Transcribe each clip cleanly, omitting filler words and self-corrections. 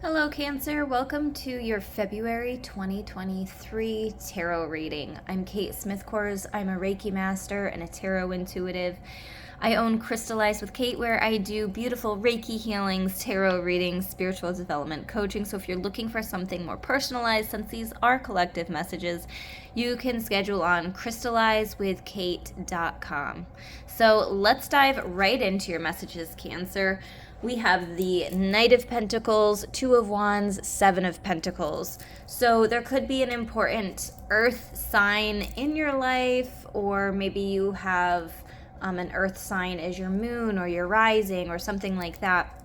Hello, Cancer. Welcome to your February 2023 tarot reading. I'm Kate Smithkors. I'm a Reiki master and a tarot intuitive. I own Crystallize with Kate, where I do beautiful Reiki healings, tarot readings, spiritual development coaching. So if you're looking for something more personalized, since these are collective messages, you can schedule on crystallizewithkate.com. So let's dive right into your messages, Cancer. We have the Knight of Pentacles, Two of Wands, Seven of Pentacles. So there could be an important earth sign in your life, or maybe you have an earth sign as your moon or your rising or something like that.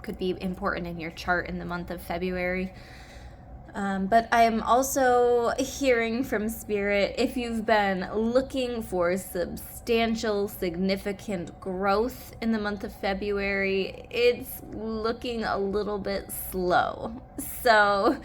Could be important in your chart in the month of February. But I am also hearing from Spirit, if you've been looking for substantial, significant growth in the month of February, it's looking a little bit slow. So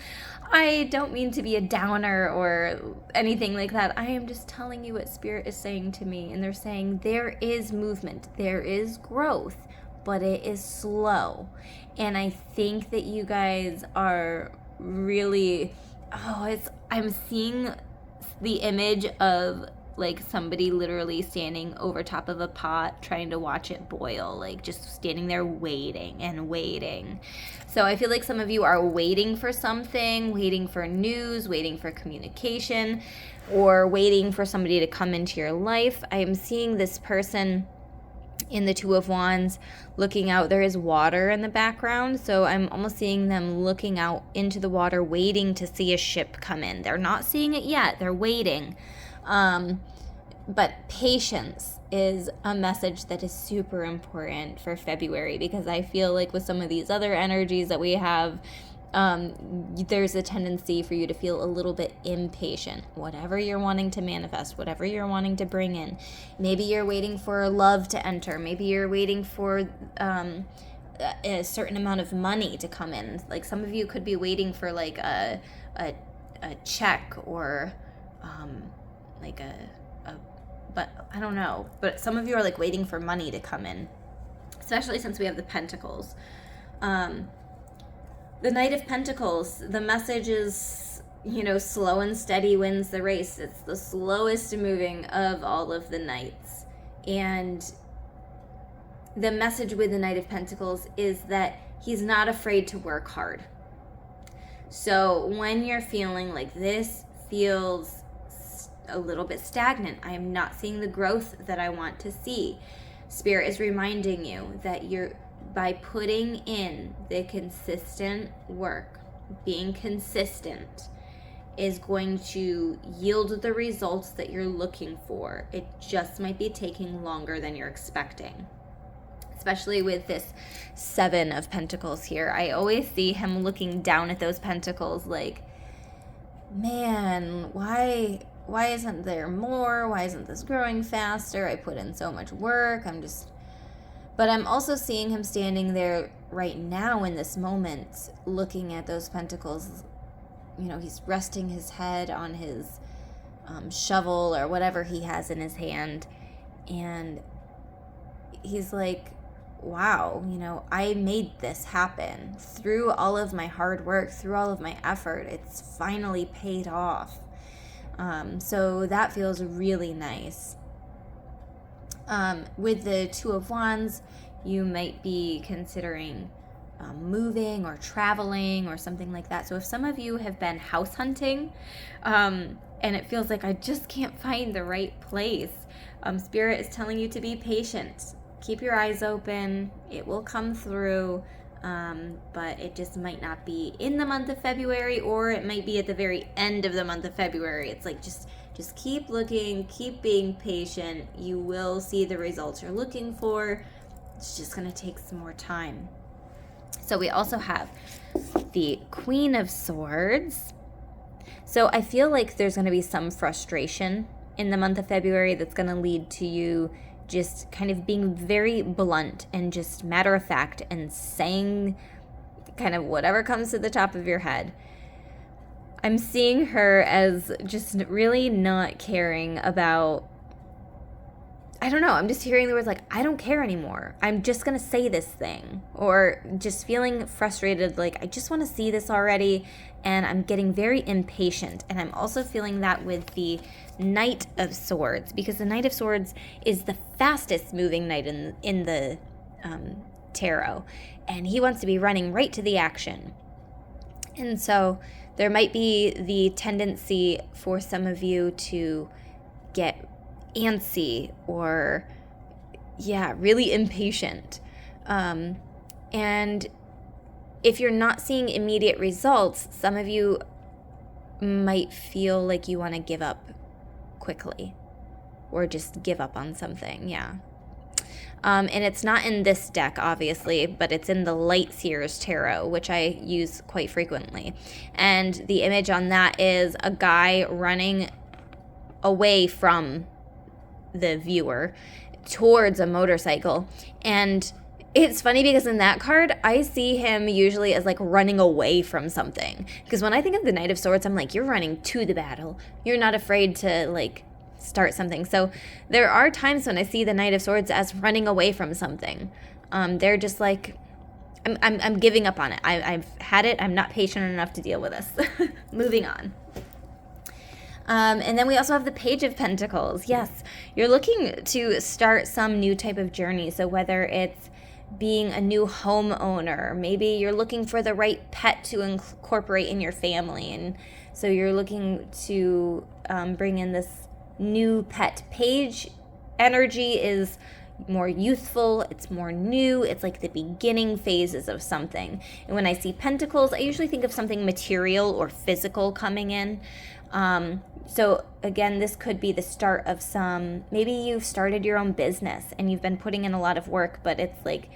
I don't mean to be a downer or anything like that. I am just telling you what Spirit is saying to me. And they're saying there is movement, there is growth, but it is slow. And I think that you guys are really I'm seeing the image of like somebody literally standing over top of a pot trying to watch it boil, like just standing there waiting and waiting. So I feel like some of you are waiting for something, waiting for news, waiting for communication, or waiting for somebody to come into your life. I am seeing this person in the Two of Wands looking out. There is water in the background, so I'm almost seeing them looking out into the water, waiting to see a ship come in. They're not seeing it yet, they're waiting. But patience is a message that is super important for February, because I feel like with some of these other energies that we have, there's a tendency for you to feel a little bit impatient. Whatever you're wanting to manifest, whatever you're wanting to bring in. Maybe you're waiting for love to enter. Maybe you're waiting for a certain amount of money to come in. Like some of you could be waiting for like a check or like but I don't know. But some of you are like waiting for money to come in, especially since we have the Pentacles. The Knight of Pentacles, the message is, slow and steady wins the race. It's the slowest moving of all of the knights. And the message with the Knight of Pentacles is that he's not afraid to work hard. So when you're feeling like this feels a little bit stagnant, I am not seeing the growth that I want to see, Spirit is reminding you that by putting in the consistent work, being consistent is going to yield the results that you're looking for. It just might be taking longer than you're expecting. Especially with this Seven of Pentacles here. I always see him looking down at those pentacles like, man, why isn't there more? Why isn't this growing faster? I put in so much work. But I'm also seeing him standing there right now in this moment, looking at those pentacles. He's resting his head on his shovel or whatever he has in his hand. And he's like, wow, I made this happen. Through all of my hard work, through all of my effort, it's finally paid off. So that feels really nice. With the Two of Wands, you might be considering moving or traveling or something like that. So if some of you have been house hunting and it feels like I just can't find the right place, Spirit is telling you to be patient. Keep your eyes open. It will come through, but it just might not be in the month of February, or it might be at the very end of the month of February. It's like just keep looking, keep being patient. You will see the results you're looking for. It's just going to take some more time. So we also have the Queen of Swords. So I feel like there's going to be some frustration in the month of February that's going to lead to you just kind of being very blunt and just matter of fact and saying kind of whatever comes to the top of your head. I'm seeing her as just really not caring about I don't know, I'm just hearing the words like, I don't care anymore. I'm just going to say this thing. Or just feeling frustrated, like, I just want to see this already. And I'm getting very impatient. And I'm also feeling that with the Knight of Swords, because the Knight of Swords is the fastest moving knight in the tarot. And he wants to be running right to the action. And so there might be the tendency for some of you to get antsy or, really impatient. And if you're not seeing immediate results, some of you might feel like you want to give up quickly or just give up on something. And it's not in this deck, obviously, but it's in the Light Seers Tarot, which I use quite frequently. And the image on that is a guy running away from the viewer towards a motorcycle. And it's funny because in that card, I see him usually as like running away from something. Because when I think of the Knight of Swords, I'm like, you're running to the battle. You're not afraid to like start something. So there are times when I see the Knight of Swords as running away from something. They're just like, I'm giving up on it. I've had it. I'm not patient enough to deal with this. Moving on. And then we also have the Page of Pentacles. Yes, you're looking to start some new type of journey. So whether it's being a new homeowner, maybe you're looking for the right pet to incorporate in your family. And so you're looking to bring in this new pet. Page energy is more youthful, it's more new, it's like the beginning phases of something. And when I see pentacles, I usually think of something material or physical coming in. So again, this could be the start of maybe you've started your own business and you've been putting in a lot of work, but it's like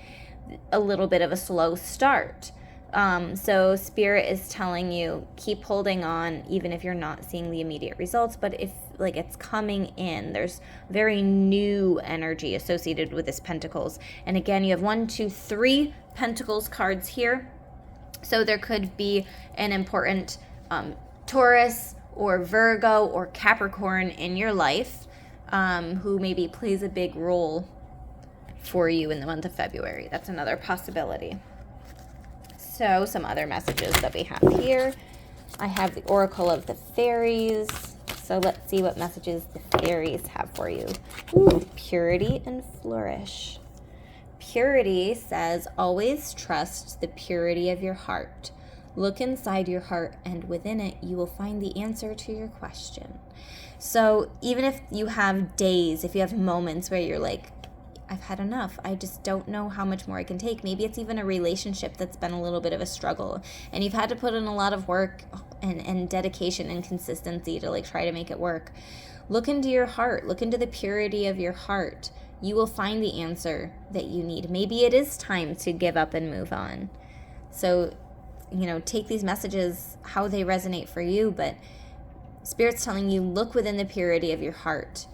a little bit of a slow start. So Spirit is telling you, keep holding on, even if you're not seeing the immediate results. But if like it's coming in, there's very new energy associated with this Pentacles. And again, you have 1, 2, 3 Pentacles cards here. So there could be an important Taurus or Virgo or Capricorn in your life who maybe plays a big role for you in the month of February. That's another possibility. So some other messages that we have here. I have the Oracle of the Fairies. So let's see what messages the fairies have for you. Ooh, purity and flourish. Purity says, always trust the purity of your heart. Look inside your heart, and within it, you will find the answer to your question. So even if you have days, if you have moments where you're like, I've had enough, I just don't know how much more I can take. Maybe it's even a relationship that's been a little bit of a struggle, and you've had to put in a lot of work and dedication and consistency to like try to make it work. Look into your heart. Look into the purity of your heart. You will find the answer that you need. Maybe it is time to give up and move on. So, take these messages how they resonate for you, but Spirit's telling you, look within the purity of your heart.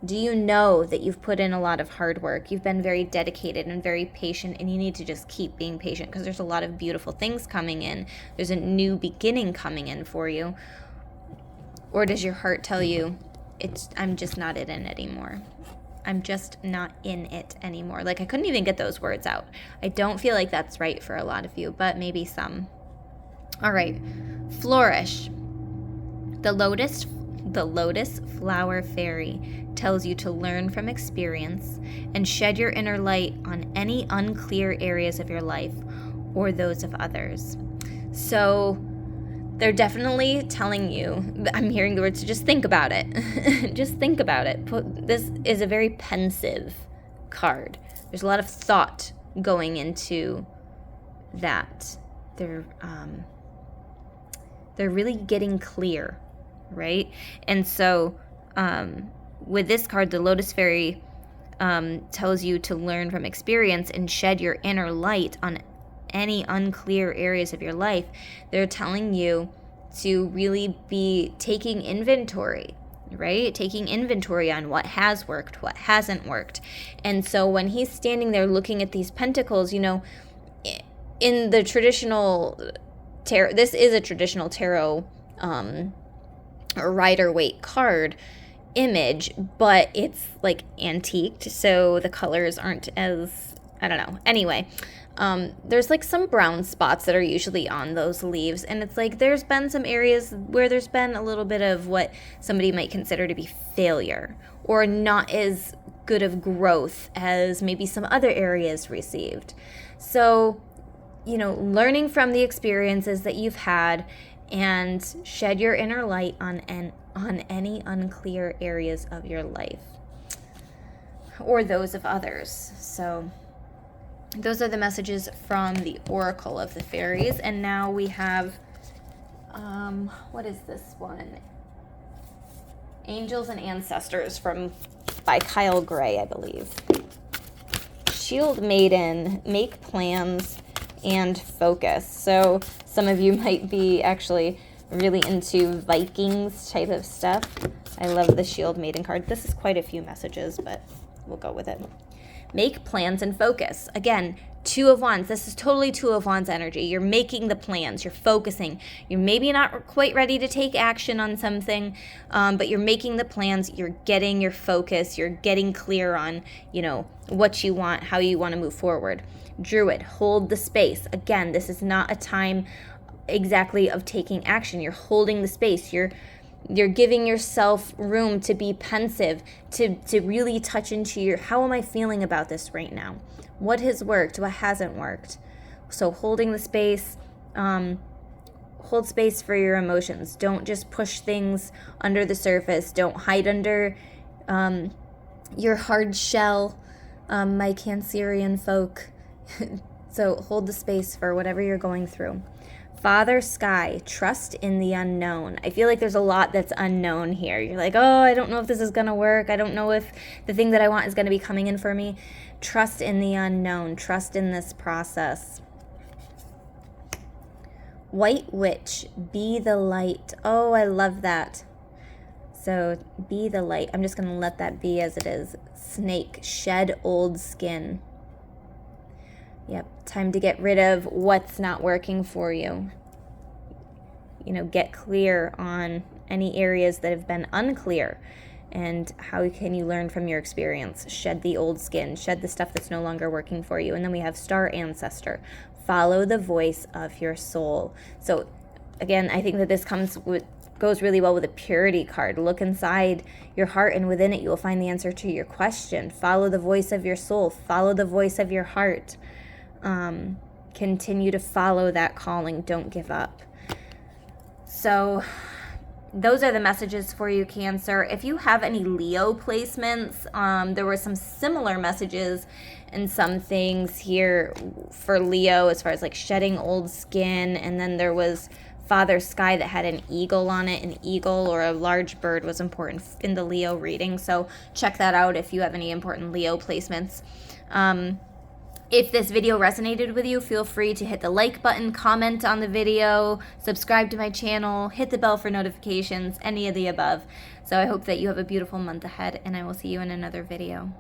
Do you know that you've put in a lot of hard work? You've been very dedicated and very patient, and you need to just keep being patient because there's a lot of beautiful things coming in. There's a new beginning coming in for you. Or does your heart tell you, I'm just not in it anymore? I'm just not in it anymore. Like, I couldn't even get those words out. I don't feel like that's right for a lot of you, but maybe some. All right, flourish. The lotus flower fairy tells you to learn from experience and shed your inner light on any unclear areas of your life or those of others. So they're definitely telling you, I'm hearing the words, to just think about it. Just think about it. This is a very pensive card. There's a lot of thought going into that. They're really getting clear, right? And so with this card, the Lotus Fairy tells you to learn from experience and shed your inner light on any unclear areas of your life. They're telling you to really be taking inventory, right? Taking inventory on what has worked, what hasn't worked. And so when he's standing there looking at these pentacles, in the traditional tarot, this is a traditional tarot or Rider-Waite card. image, but it's like antiqued, so the colors aren't as, I don't know. Anyway, there's like some brown spots that are usually on those leaves, and it's like there's been some areas where there's been a little bit of what somebody might consider to be failure, or not as good of growth as maybe some other areas received. So, you know, learning from the experiences that you've had, and shed your inner light on any unclear areas of your life or those of others. So those are the messages from the Oracle of the Fairies. And now we have, what is this one? Angels and Ancestors by Kyle Gray, I believe. Shield Maiden, make plans and focus. So some of you might be actually really into Vikings type of stuff. I love the Shield Maiden card. This is quite a few messages, but we'll go with it. Make plans and focus. Again, Two of Wands. This is totally Two of Wands energy. You're making the plans. You're focusing. You're maybe not quite ready to take action on something, but you're making the plans. You're getting your focus. You're getting clear on, you know, what you want, how you want to move forward. Druid, hold the space. Again, this is not a time exactly of taking action. You're holding the space. You're giving yourself room to be pensive, to really touch into how am I feeling about this right now? What has worked? What hasn't worked? So holding the space, hold space for your emotions. Don't just push things under the surface. Don't hide under your hard shell, my Cancerian folk. So hold the space for whatever you're going through. Father Sky, trust in the unknown. I feel like there's a lot that's unknown here. You're like, oh, I don't know if this is going to work. I don't know if the thing that I want is going to be coming in for me. Trust in the unknown. Trust in this process. White Witch, be the light. Oh, I love that. So be the light. I'm just going to let that be as it is. Snake, shed old skin. Yep, time to get rid of what's not working for you. You know, get clear on any areas that have been unclear, and how can you learn from your experience? Shed the old skin, shed the stuff that's no longer working for you. And then we have Star Ancestor. Follow the voice of your soul. So again, I think that this goes really well with a purity card. Look inside your heart, and within it you will find the answer to your question. Follow the voice of your soul. Follow the voice of your heart. Continue to follow that calling. Don't give up. So those are the messages for you, Cancer. If you have any Leo placements, there were some similar messages and some things here for Leo as far as like shedding old skin. And then there was Father Sky that had an eagle on it. An eagle or a large bird was important in the Leo reading. So check that out if you have any important Leo placements. If this video resonated with you, feel free to hit the like button, comment on the video, subscribe to my channel, hit the bell for notifications, any of the above. So I hope that you have a beautiful month ahead, and I will see you in another video.